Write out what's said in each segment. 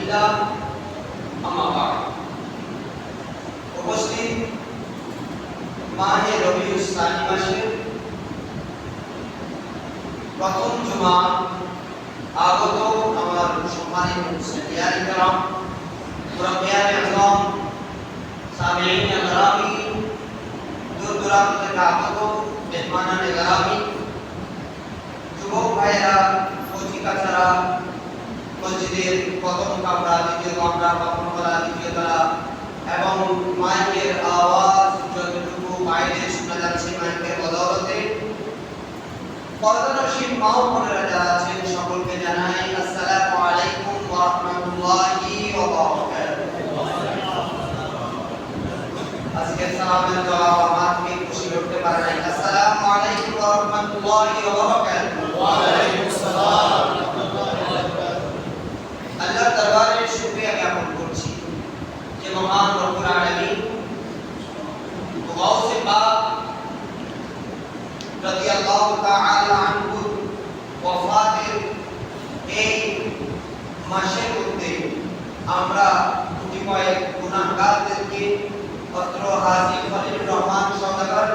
ফিল্লাহ, আম্মা বা'দ। উপস্থিত মাহে রবিউল সানি মাসের প্রথম জুমা আগত আমার সম্মানিত মুসলিয়ানে کرام, মুরব্বিয়ানে আযম, সামিঈনে গ্রামী, দূর দূরান্ত থেকে আগত মেহমানানে গ্রামী, যুবক ভাইয়েরা, পথিকাছাড়া, মসজিদের প্রথম কামরা, দ্বিতীয় কামরা, প্রথম তলা, দ্বিতীয় তলা এবং মাইকের আওয়াজ যতটুকু বাইরে শোনা যাচ্ছে মাইকের বদৌলতে পর্দানশীল মা ও বোনেরা যারা আছেন সকলকে জানাই আসসালামু আলাইকুম ওয়া রাহমাতুল্লাহি ওয়া বারাকাতুহু। আজকে সালামের জবাব আমার থেকে খুশি করতে পারে নাই। আসসালামু আলাইকুম ওয়া রাহমাতুল্লাহি ওয়া বারাকাতুহু। ওয়া আলাইকুম আসসালাম। আল্লাহর দরবারে শুকরিয়া জ্ঞাপন করছি যে মহান রব্বুল আলামিন গাউসে পাক রাদিয়াল্লাহু তাআলা আনহু ওয়াফাতের এই মাসের মধ্যে আমরা কতিপয় গুনাহগারদেরকে অত্র হাজী খলিলুর রহমান সওদাগর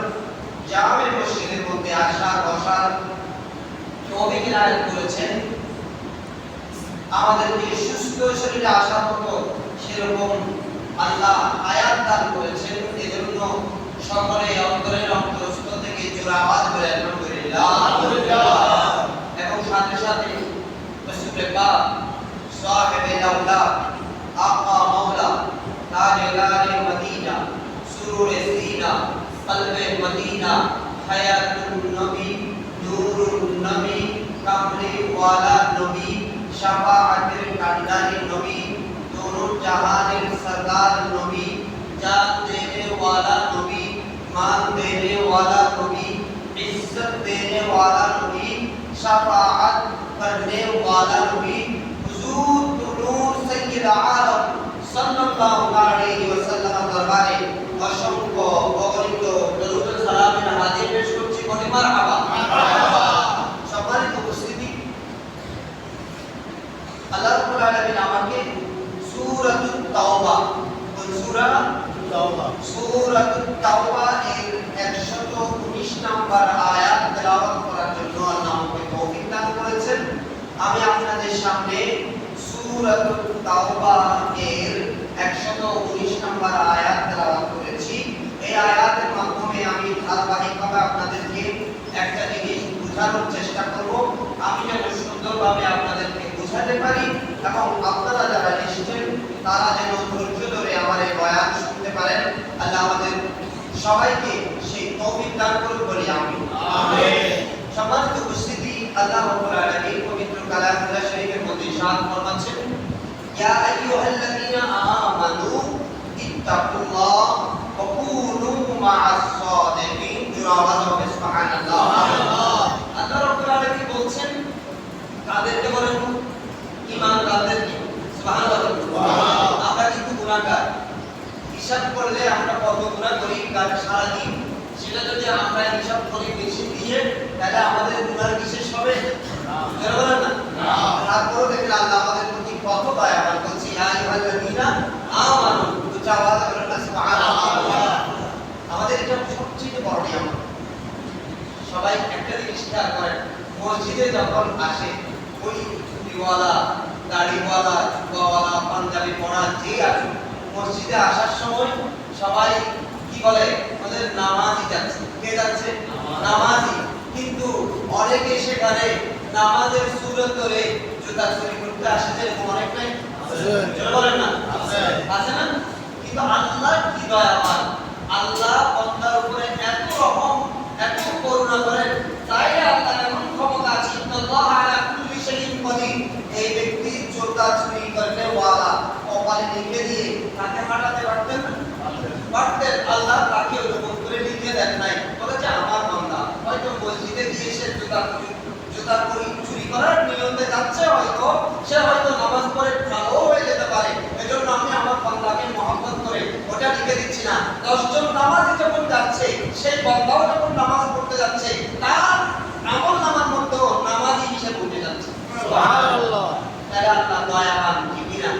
জামে মসজিদের মধ্যে আসার বসার তৌফিক ইনায়েত করেছেন। আমাদেরকে সুস্থ শরীরে আসার মতো সেরকম আল্লাহ হায়াত দান করেছেন। এজন্য সকলে অন্তরের অন্তরস্থ থেকে জোরে আওয়াজ করে আলহামদুলিল্লাহ। এবং সাথে সাথে রাসূল পাক সাহেবে দাওলাত আকা মাওলা তাজদারে মদিনা সুরুরে সিনা কলবে মদিনা হায়াতুন নবী নূরুন নবী কামলি ওয়ালা নবী শাফাআতের কান্ডারি নবী दोनों जहानेर सरदार नबी जान देने वाला नबी मान देने वाला नबी इज्जत देने वाला नबी शफाअत करने वाला नबी हुजूर नूर सय्यद आलम सल्लल्लाहु अलैहि वसल्लम दरबारे असंख्य অগণিত দরুদ সালামের হাজির পেশ করছি। বলি মারহাবা। সম্মানিত উপস্থিতি, আল্লাহ রাব্বুল আলামিন আমাকে সূরাতুত তাওবা, কোন সূরা? তাওবা, সূরাতুত তাওবা এর 119 নম্বর আয়াত তেলাওয়াত করার জন্য আল্লাহ আমাকে তৌফিক দান করেছেন। আমি আপনাদের সামনে সূরাতুত তাওবা এর 119 নম্বর আয়াত তেলাওয়াত করেছি। এই আয়াতের মাধ্যমে আমি ধারাবাহিকভাবে আপনাদেরকে একটা জিনিস বোঝানোর চেষ্টা করব। আমি যেন সুন্দরভাবে আপনাদেরকে বোঝাতে পারি এবং আপনারা যারা লিখছেন তারা যেন ধৈর্য ধরে আমার এই বয়ান শুনতে পারেন। আল্লাহ আমাদের সবাইকে সেই তৌফিক দান করুন, বলি আমিন। আমিন। সম্মানিত উপস্থিতি, আল্লাহ রাব্বুল আলামিন পবিত্র কালামুল্লাহ শরীফের মধ্যে ইরশাদ ফরমাচ্ছেন, ইয়া আইয়ুহাল্লাযীনা আমানু ইত্তাকুল্লাহ ওয়া কুনু মা'আস সাদিকিন। জোরে বলুন সুবহানাল্লাহ। আল্লাহ রাব্বুল আলামিন বলছেন কাদেরকে বলেন? ঈমানদারদেরকে। সুবহানাল্লাহ। আমরা কিন্তু গুনাহগার, হিসাব করলে আমরা কত গুনাহ করি সারা দিন, সেটা যদি আমরা হিসাব করি বেশি দিয়ে তাহলে আমাদের গুনাহ কি শেষ হবে? না, বলেন না। তারপরে দেখেন আল্লাহ আমাদের প্রতি কত দয়াবান। বলছি ইয়া আইয়ুহাল্লাযীনা আমানু, উচ্চ আওয়াজে বলেন সুবহানাল্লাহ। আমাদের এটা সবচেয়ে বড় নিয়ামত। সবাই একটা জিনিস খেয়াল করেন, মসজিদে যখন আসে ওই টুপিওয়ালা, দাড়িওয়ালা, জুব্বাওয়ালা, পাঞ্জাবি পরা যে আছে, মসজিদে আসার সময় সবাই কি বলে? ওদের নামাজি যাচ্ছে। কে যাচ্ছে? নামাজি। কিন্তু অনেকে সেখানে নামাজের সুরত ধরে জুতা চুরি করতে আসে, যেরকম অনেক নাই? বলেন না, আছে না? কিন্তু আল্লাহ কি দয়াবান, আল্লাহ বান্দার উপরে এত রকম এত করুণা করেন, তাই আল্লাহ এমন ক্ষমতা আছে। আল্লাহ আলা কুল্লি শাইইন কাদির। এই ব্যক্তি জুতা চুরি করতে ওয়ালা কপালে লিখে দিয়ে তাকে হাঁটাতে পারতেন না? পারতেন। আল্লাহ তাকে ওরকম করে লিখে দেন নাই। বলেছে আমার বান্দা হয়তো মসজিদে দিয়ে সে জুতা চুরি করার নিয়তে যাচ্ছে, হয়তো সে হয়তো নামাজ পড়ে ভালো হয়ে যেতে পারে, এজন্য আমি আমার বান্দাকে মহব্বত করে ওটা লিখে দিচ্ছি না। 10 জন নামাজি যখন যাচ্ছে, সেই বান্দাও যখন নামাজ পড়তে যাচ্ছে, তার আমল নামার মধ্যে নামাজি হিসেবে উঠে যাচ্ছে। সুবহানাল্লাহ। তাহলে আল্লাহ দয়াবান কি কিনা?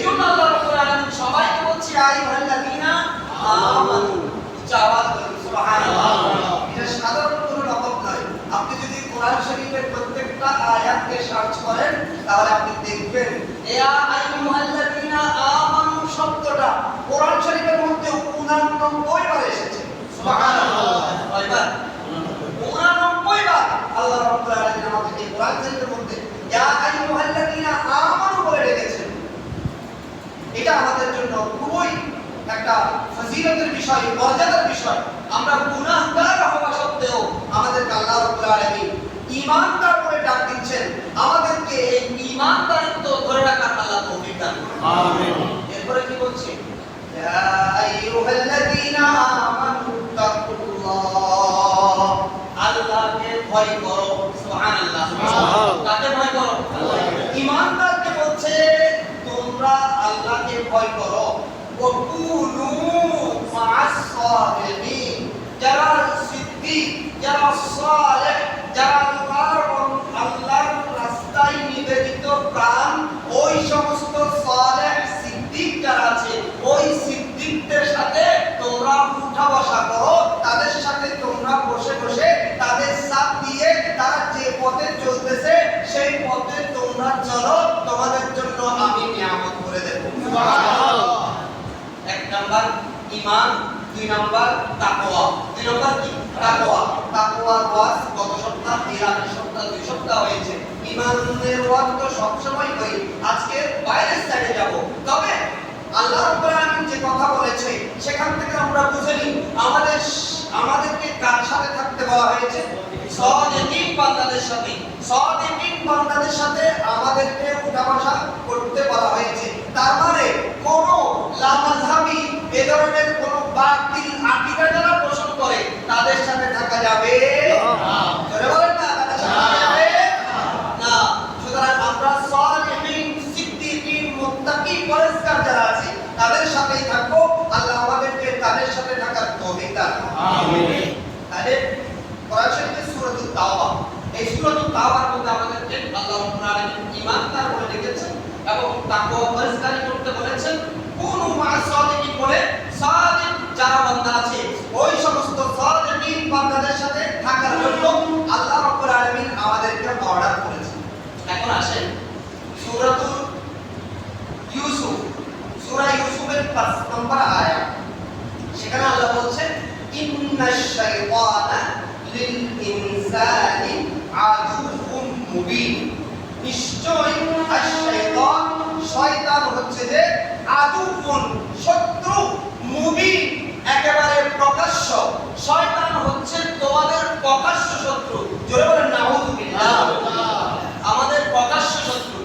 এইজন্য আল্লাহ রাব্বুল আলামিন সবাইকে বলছে আইয়ুহাল্লাযীনা আমানু, আওয়াজ করুন সুবহানাল্লাহ। এটা সাধারণ কোনো লকব নয়। আপনি যদি কোরআন শরীফের প্রত্যেকটা আয়াতকে সার্চ করেন তাহলে আপনি দেখবেন ইয়া আইয়ুহাল্লাযীনা আমানু শব্দটা কোরআন শরীফের মধ্যে 89 বার এসেছে। সুবহানাল্লাহ। কয়বার? 89 বার আল্লাহ রাব্বুল আলামিন আমাদেরকে কোরআন শরীফের মধ্যে ইয়া আইয়ুহাল্লাযীনা আমানু বলে ডেকেছেন। এটা আমাদের জন্য খুবই একটা ফজিলতের বিষয়, মর্যাদার বিষয়। আমরা গুনাহগার হওয়া সত্ত্বেও আমাদেরকে আল্লাহ রাব্বুল আলামিন ঈমানদার বলে ডাক দিচ্ছেন। আমাদেরকে এই ঈমানদারিত্ব ধরে রাখার আল্লাহ তৌফিক দান করুন। আমিন। এরপরে কি বলছে? ইয়া আইয়ুহাল্লাযীনা আমানু তাকুল্লাহ, আল্লাহকে ভয় করো। সুবহানাল্লাহ। কাকে ভয় করো? আল্লাহকে। ঈমানদারকে বলছে তোমরা আল্লাহকে ভয় করো। ওয়াকুনু মা'আস সালিহিন, যারা সিদ্দিক, যারা সালেহ, যারা আল্লাহর রাস্তায় নিবেদিত প্রাণ, ওই সমস্ত সালেহ সিদ্দিক যারা আছে ওই সিদ্দিকদের সাথে তোমরা উঠা বসা করো। তাদের সাথে তোমরা বসে বসে তাদের সাথ দিয়ে তারা যে পথে চলতেছে সেই পথে তোমরা চলো, তোমাদের জন্য আমি নিয়ামত করে দেব। সুবহানাল্লাহ। এক নাম্বার ঈমান, দুই নাম্বার তাকওয়া। দুই নাম্বার কি? তাকওয়া। তাকওয়ার ওয়াজ গত সপ্তাহ, এর আগের সপ্তাহ, 2 সপ্তাহ হয়েছে। ঈমানের ওয়াজ তো সব সময় হয়। আজকে বাইরের সাইডে যাব। তবে আল্লাহ রাব্বুল আলামিন যে কথা বলেছে সেখান থেকে আমরা বুঝে নিই আমাদেরকে কার সাথে থাকতে বলা হয়েছে? সাদিকিন বান্দাদের সাথে। সাদিকিন বান্দাদের সাথে আমাদেরকে উঠা বসা করতে বলা হয়েছে। তার মানে কোন লামাযহাবি এ ধরনের কোন বাতিল আকীদা যারা পোষণ করে তাদের সাথে থাকা যাবে না। জোরে বলেন না, তাদের সাথে থাকা যাবে না। সুতরাং আমরা সালিহিন, সিদ্দিকিন, মুত্তাকি, পরেজগার যারা আছে তাদের সাথেই থাকবো। আল্লাহ আমাদেরকে তাদের সাথে থাকার তৌফিক দান করুন। আমিন। তাহলে কোরআন শরীফের সূরাতুত তাওবা, এই সূরাতুত তাওবার মধ্যে আমাদেরকে আল্লাহ রাব্বুল আলামিন ঈমানদার বলে ডেকেছেন এবং তাকওয়া পরিষ্কার করতে বলেছেন। কুনু মা'আস সাদিকিন বলে সাদিক যারা বান্দা আছে ওই সমস্ত সাদিকিন বান্দাদের সাথে থাকার জন্য আল্লাহ রাব্বুল আলামিন আমাদেরকে অর্ডার করেছেন। এখন আসেন সূরাতুল ইউসুফ, সূরা ইউসুফের 5 নম্বর আয়াত। সেখানে আল্লাহ বলছেন ইন্নাশ শাইতানা লিল ইনসানি আদুউম মুবিন, নিশ্চয়ই আশ-শাইতান, শয়তান হচ্ছে যে আদুউন, শত্রু, মুবিন, একেবারে প্রকাশ্য। শয়তান হচ্ছে তোমাদের প্রকাশ্য শত্রু। জোরে বলেন নাউযুবিল্লাহ। আমাদের প্রকাশ্য শত্রু।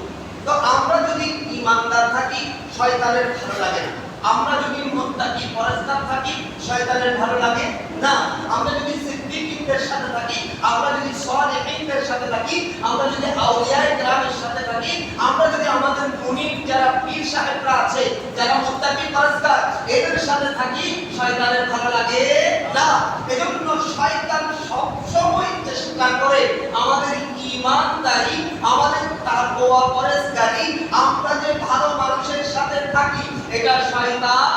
তো আমরা যদি ঈমানদার থাকি শয়তানের ভালো লাগে না। আমরা যদি মুত্তাকি, পরেজগার থাকি শয়তানের ভালো লাগে না। আমরা যদি সিদ্দিকদের সাথে থাকি, আমরা যদি সালিহিনদের সাথে থাকি, আমরা যদি আউলিয়ায়ে কেরামের সাথে থাকি, আমরা যদি আমাদের মুনিব যারা পীর সাহেবরা আছে, যারা মুত্তাকি, পরেজগার, এদের সাথে থাকি, শয়তানের ভালো লাগে না। এজন্য শয়তান সব সময় চেষ্টা করে আমাদের ঈমানদারি, আমাদের তাকওয়া, পরেজগারি, আমরা যে ভালো মানুষের সাথে থাকি এটা শয়তান